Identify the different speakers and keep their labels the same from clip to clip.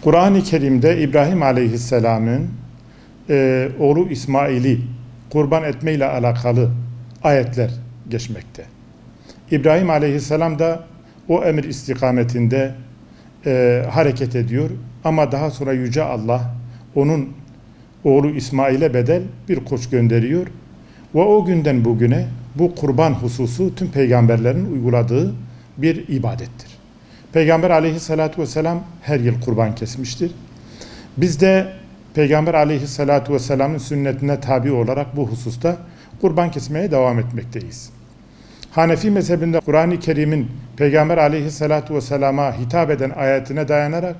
Speaker 1: Kur'an-ı Kerim'de İbrahim Aleyhisselam'ın oğlu İsmail'i kurban etme ile alakalı ayetler geçmekte. İbrahim Aleyhisselam da o emir istikametinde hareket ediyor ama daha sonra Yüce Allah onun oğlu İsmail'e bedel bir koç gönderiyor ve o günden bugüne bu kurban hususu tüm peygamberlerin uyguladığı bir ibadettir. Peygamber Aleyhisselatü vesselam her yıl kurban kesmiştir. Biz de Peygamber Aleyhisselatü vesselamın sünnetine tabi olarak bu hususta kurban kesmeye devam etmekteyiz. Hanefi mezhebinde Kur'an-ı Kerim'in Peygamber Aleyhisselatü vesselama hitap eden ayetine dayanarak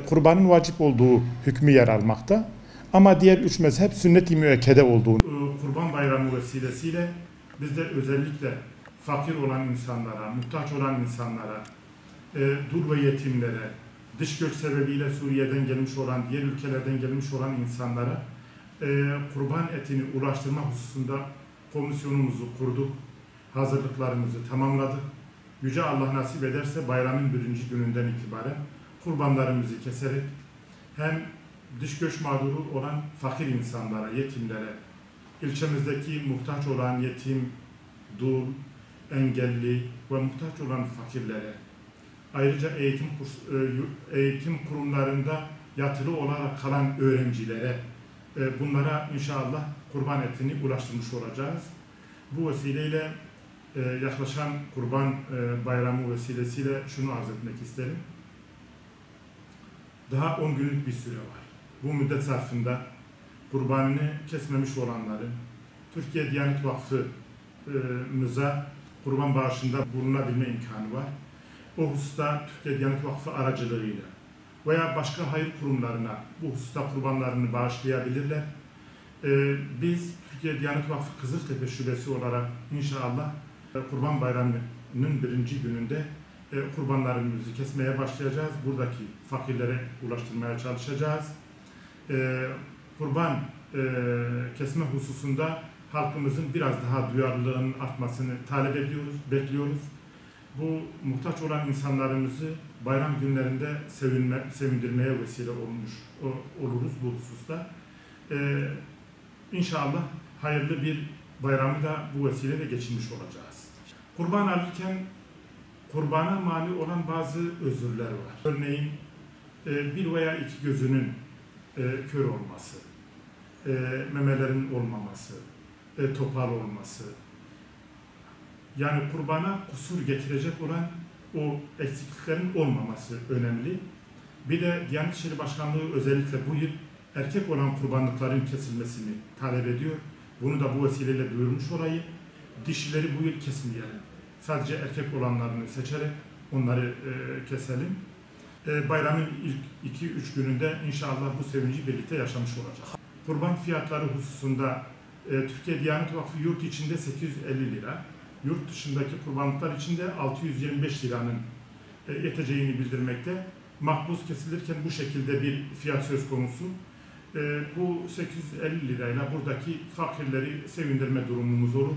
Speaker 1: kurbanın vacip olduğu hükmü yer almakta. Ama diğer üç mezhep sünnet-i müekkede olduğunu. Kurban bayramı vesilesiyle biz de özellikle fakir olan insanlara, muhtaç olan insanlara, dul ve yetimlere, dış göç sebebiyle Suriye'den gelmiş olan, diğer ülkelerden gelmiş olan insanlara kurban etini ulaştırma hususunda komisyonumuzu kurduk. Hazırlıklarımızı tamamladık. Yüce Allah nasip ederse bayramın birinci gününden itibaren kurbanlarımızı keserek hem dış göç mağduru olan fakir insanlara, yetimlere, ilçemizdeki muhtaç olan yetim, dul, engelli ve muhtaç olan fakirlere, ayrıca eğitim kurumlarında yatılı olarak kalan öğrencilere, bunlara inşallah kurban etini ulaştırmış olacağız. Bu vesileyle yaklaşan kurban bayramı vesilesiyle şunu arz etmek isterim. Daha 10 günlük bir süre var. Bu müddet zarfında kurbanını kesmemiş olanların Türkiye Diyanet Vakfı'mıza kurban bağışında bulunabilme imkanı var. O hususta Türkiye Diyanet Vakfı aracılığıyla veya başka hayır kurumlarına bu hususta kurbanlarını bağışlayabilirler. Biz Türkiye Diyanet Vakfı Kızıltepe Şubesi olarak inşallah Kurban Bayramı'nın birinci gününde kurbanlarımızı kesmeye başlayacağız. Buradaki fakirlere ulaştırmaya çalışacağız. Kurban kesme hususunda halkımızın biraz daha duyarlılığının artmasını talep ediyoruz, bekliyoruz. Bu muhtaç olan insanlarımızı bayram günlerinde sevindirmeye vesile oluruz bu hususta. İnşallah hayırlı bir bayramı da bu vesileyle geçirmiş olacağız. Kurban alırken kurbana mani olan bazı özürler var. Örneğin bir veya iki gözünün kör olması, memelerin olmaması, topal olması. Yani kurbana kusur getirecek olan o eksikliklerin olmaması önemli. Bir de Diyanet İşleri Başkanlığı özellikle bu yıl erkek olan kurbanlıkların kesilmesini talep ediyor. Bunu da bu vesileyle duyurmuş olayım. Dişileri bu yıl kesmeyelim. Sadece erkek olanlarını seçerek onları keselim. Bayramın ilk 2-3 gününde inşallah bu sevinci birlikte yaşamış olacağız. Kurban fiyatları hususunda Türkiye Diyanet Vakfı yurt içinde 850 lira, yurt dışındaki kurbanlıklar için de 625 liranın yeteceğini bildirmekte. Makbuz kesilirken bu şekilde bir fiyat söz konusu. Bu 850 lirayla buradaki fakirleri sevindirme durumumuz olur.